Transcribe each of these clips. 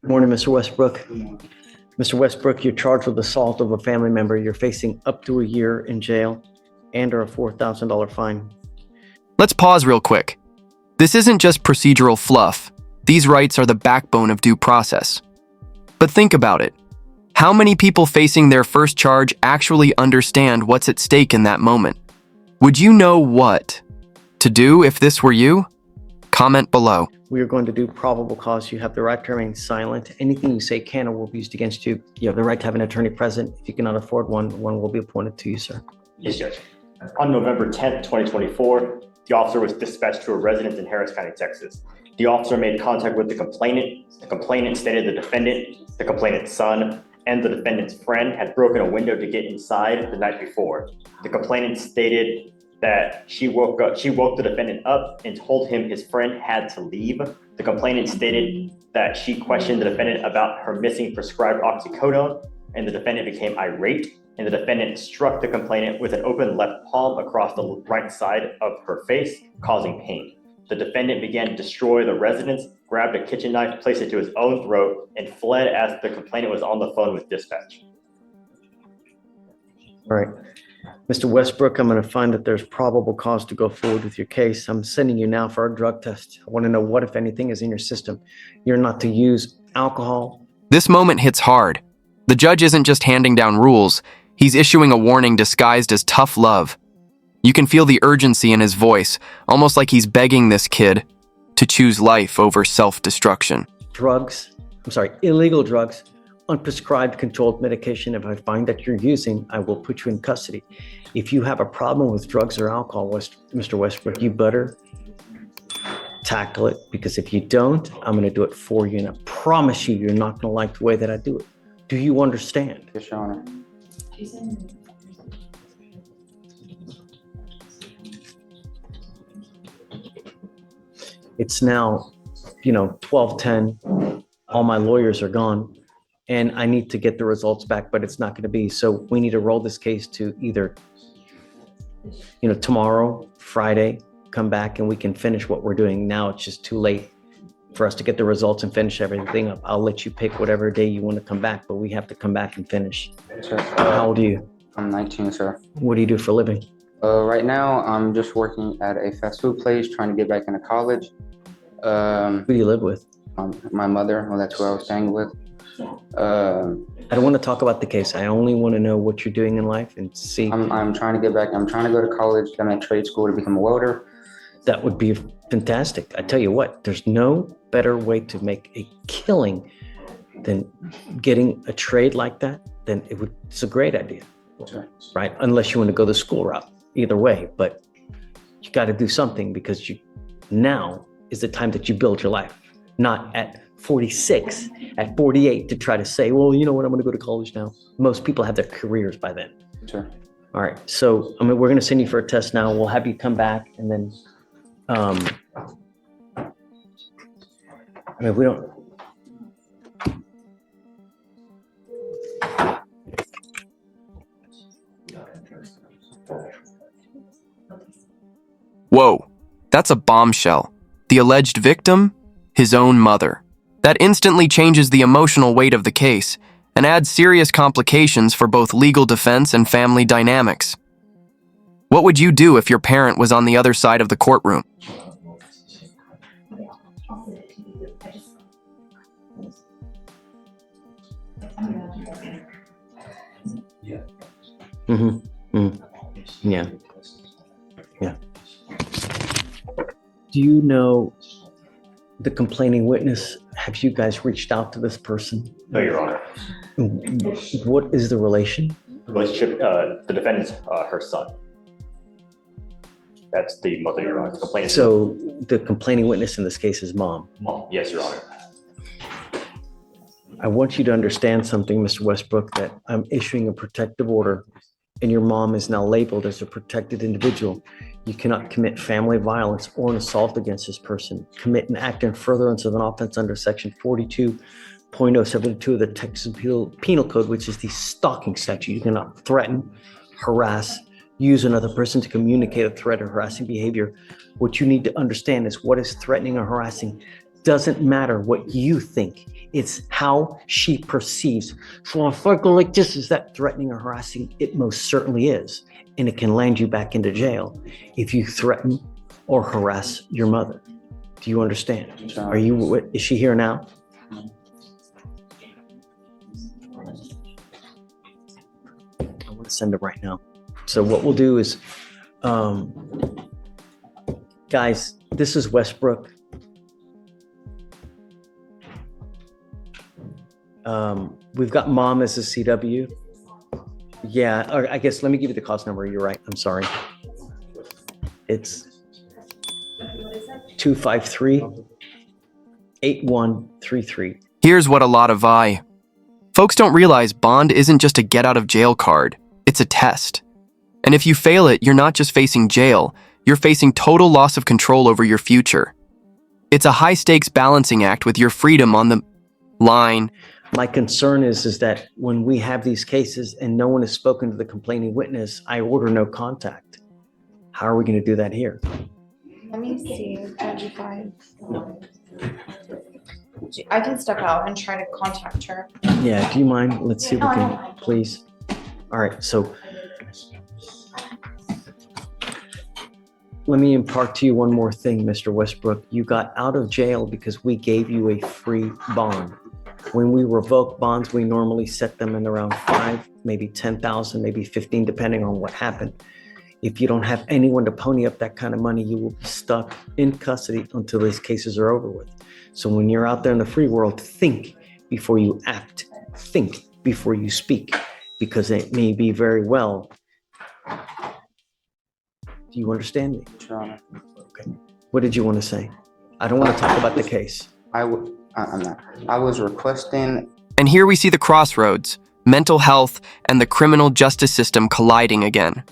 Morning, Mr. Westbrook. Mr. Westbrook, you're charged with assault of a family member. You're facing up to a year in jail and/or a $4,000 fine. Let's pause real quick. This isn't just procedural fluff. These rights are the backbone of due process. But think about it. How many people facing their first charge actually understand what's at stake in that moment? Would you know what to do if this were you? Comment below. We are going to do probable cause. You have the right to remain silent. Anything you say can or will be used against you. You have the right to have an attorney present. If you cannot afford one will be appointed to you, sir. Yes, Judge. On November 10th, 2024, the officer was dispatched to a residence in Harris County, Texas. The officer made contact with the complainant. The complainant stated the defendant, the complainant's son, and the defendant's friend had broken a window to get inside the night before. The complainant stated that she woke the defendant up and told him his friend had to leave. The complainant stated that she questioned the defendant about her missing prescribed oxycodone, and the defendant became irate, and the defendant struck the complainant with an open left palm across the right side of her face, causing pain. The defendant began to destroy the residence, grabbed a kitchen knife, placed it to his own throat, and fled as the complainant was on the phone with dispatch. All right. Mr. Westbrook, I'm going to find that there's probable cause to go forward with your case. I'm sending you now for a drug test. I want to know what, if anything, is in your system. You're not to use alcohol. This moment hits hard. The judge isn't just handing down rules. He's issuing a warning disguised as tough love. You can feel the urgency in his voice, almost like he's begging this kid to choose life over self-destruction. Illegal drugs, unprescribed controlled medication. If I find that you're using, I will put you in custody. If you have a problem with drugs or alcohol, Mr. Westbrook, you better tackle it, because if you don't, I'm going to do it for you. And I promise you're not going to like the way that I do it. Do you understand? Yes, Your Honor. It's now, 12:10. All my lawyers are gone, and I need to get the results back, but it's not going to be. So we need to roll this case to either, tomorrow, Friday, come back and we can finish what we're doing. Now it's just too late for us to get the results and finish everything up. I'll let you pick whatever day you want to come back, but we have to come back and finish. Sir, How old are you? I'm 19, sir. What do you do for a living? Right now, I'm just working at a fast food place, trying to get back into college. Who do you live with? My mother, well, that's who I was staying with. I don't want to talk about the case. I only want to know what you're doing in life and see. I'm trying to get back. I'm trying to go to college. I'm at trade school to become a welder. That would be fantastic. I tell you what, there's no better way to make a killing than getting a trade like that. It's a great idea, Sure. right? Unless you want to go the school route. Either way, but you got to do something, because now is the time that you build your life, not at 46, at 48 to try to say, well, you know what, I'm going to go to college now. Most people have their careers by then. Sure. All right. So, we're going to send you for a test now. We'll have you come back, and then, we don't. Whoa, that's a bombshell. The alleged victim? His own mother. That instantly changes the emotional weight of the case and adds serious complications for both legal defense and family dynamics. What would you do if your parent was on the other side of the courtroom? Yeah. Do you know the complaining witness? Have you guys reached out to this person? No, Your Honor. What is the relation? The relationship, the defendant's her son. That's the mother, Your Honor. The complainant. So the complaining witness in this case is mom. Mom. Yes, Your Honor. I want you to understand something, Mr. Westbrook, that I'm issuing a protective order, and your mom is now labeled as a protected individual. You cannot commit family violence or an assault against this person. Commit an act in furtherance of an offense under section 42.072 of the Texas Penal Code, which is the stalking statute. You cannot threaten, harass, use another person to communicate a threat or harassing behavior. What you need to understand is what is threatening or harassing. doesn't matter what you think. It's how she perceives. So if I go like this, is that threatening or harassing? It most certainly is. And it can land you back into jail if you threaten or harass your mother. Do you understand? Is she here now? I want to send her right now. So what we'll do is, guys, this is Westbrook. We've got mom as a CW. Yeah, or I guess let me give you the cost number. You're right. I'm sorry. It's 253-8133. Here's what a lot of folks don't realize: bond isn't just a get out of jail card. It's a test. And if you fail it, you're not just facing jail, you're facing total loss of control over your future. It's a high stakes balancing act with your freedom on the line. My concern is that when we have these cases and no one has spoken to the complaining witness, I order no contact. How are we going to do that here? Let me see, Judge Fleischer. I can step out and try to contact her. Yeah, do you mind? Let's see if we No, I can, don't. please. All right, so let me impart to you one more thing, Mr. Westbrook. You got out of jail because we gave you a free bond. When we revoke bonds, we normally set them in around 5, maybe 10,000, maybe 15, depending on what happened. If you don't have anyone to pony up that kind of money, you will be stuck in custody until these cases are over with. So when you're out there in the free world, think before you act, think before you speak, because it may be very well. Do you understand me? Your Honor. Okay. What did you want to say? I don't want to talk about the case. I'm not. I was requesting. And here we see the crossroads: mental health and the criminal justice system colliding again.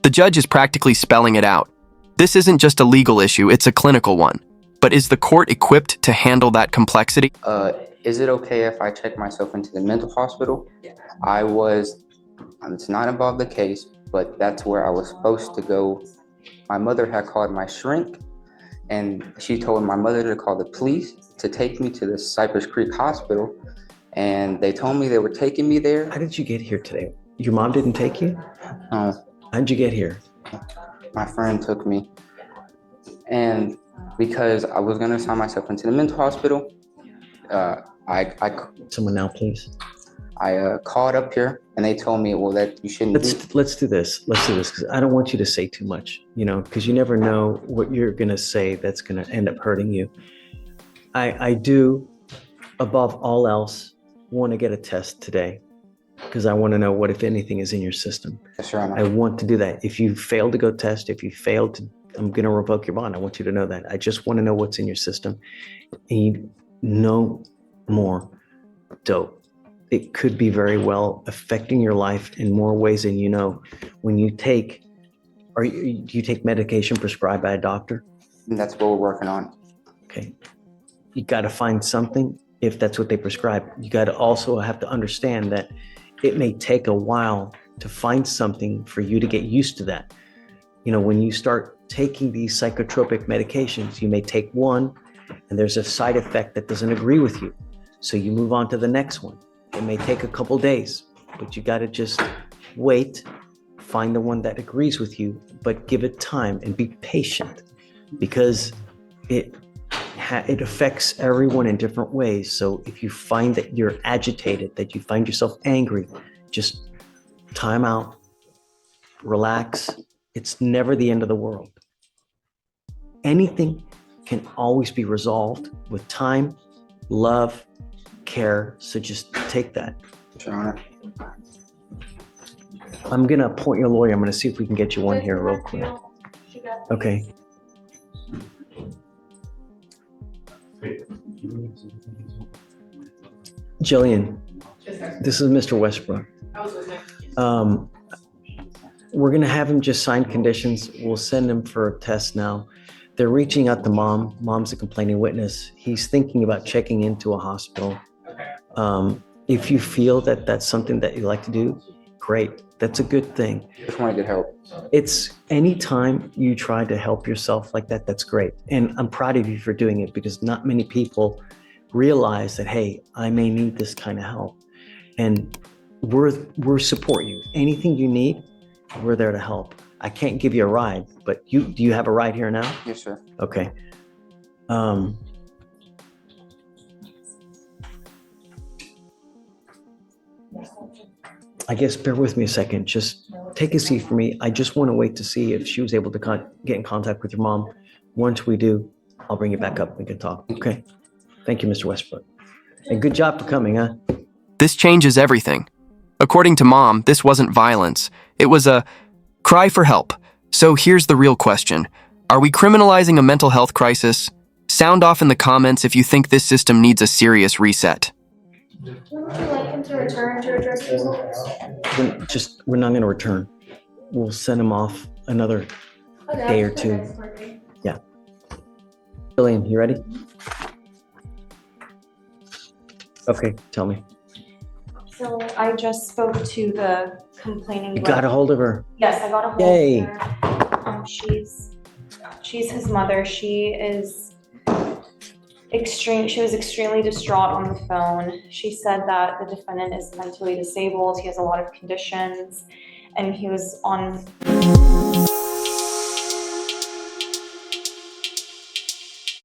The judge is practically spelling it out. This isn't just a legal issue, it's a clinical one. But is the court equipped to handle that complexity? Is it okay if I check myself into the mental hospital? It's not involved the case, but that's where I was supposed to go. My mother had called my shrink, and she told my mother to call the police to take me to the Cypress Creek Hospital, and they told me they were taking me there. How did you get here today? Your mom didn't take you? No, How'd you get here? my friend took me, and because I was gonna sign myself into the mental hospital, Someone now, please. I called up here, and they told me, well, that you shouldn't do. Let's do this. Let's do this, because I don't want you to say too much, because you never know what you're going to say that's going to end up hurting you. I do, above all else, want to get a test today, because I want to know what, if anything, is in your system. Yes, Your Honor. I want to do that. If you fail to go test, if you fail to, I'm going to revoke your bond. I want you to know that. I just want to know what's in your system. And no more dope. It could be very well affecting your life in more ways than you know. When you take, do you take medication prescribed by a doctor? And that's what we're working on. Okay. You got to find something if that's what they prescribe. You got to also have to understand that it may take a while to find something for you to get used to that. When you start taking these psychotropic medications, you may take one and there's a side effect that doesn't agree with you. So you move on to the next one. It may take a couple days, but you got to just wait, find the one that agrees with you, but give it time and be patient, because it affects everyone in different ways. So if you find that you're agitated, that you find yourself angry, just time out, relax. It's never the end of the world. Anything can always be resolved with time, love, care. So just take that. Your Honor. I'm going to appoint your lawyer. I'm going to see if we can get you one here real quick. Okay. Jillian, this is Mr. Westbrook. We're going to have him just sign conditions. We'll send him for a test now. They're reaching out to mom. Mom's a complaining witness. He's thinking about checking into a hospital. If you feel that that's something that you like to do, Great. That's a good thing. Just want to get help. It's anytime you try to help yourself like that, that's great. And I'm proud of you for doing it because not many people realize that, hey, I may need this kind of help. And we're support you. Anything you need, we're there to help. I can't give you a ride, but do you have a ride here now? Yes, sir. Okay. I guess bear with me a second. Just take a seat for me. I just want to wait to see if she was able to get in contact with your mom. Once we do, I'll bring you back up. We can talk. Okay. Thank you, Mr. Westbrook. And good job for coming, huh? This changes everything. According to Mom, this wasn't violence. It was a cry for help. So here's the real question. Are we criminalizing a mental health crisis? Sound off in the comments if you think this system needs a serious reset. Would you like him to return to address results? We're not going to return. We'll send him off another day or two. Yeah. Jillian, you ready? Okay, tell me. So I just spoke to the complaining. You got a hold of her. Yes, I got a hold Yay. of her. She's his mother. She was extremely distraught on the phone. She said that the defendant is mentally disabled. He has a lot of conditions, and he was on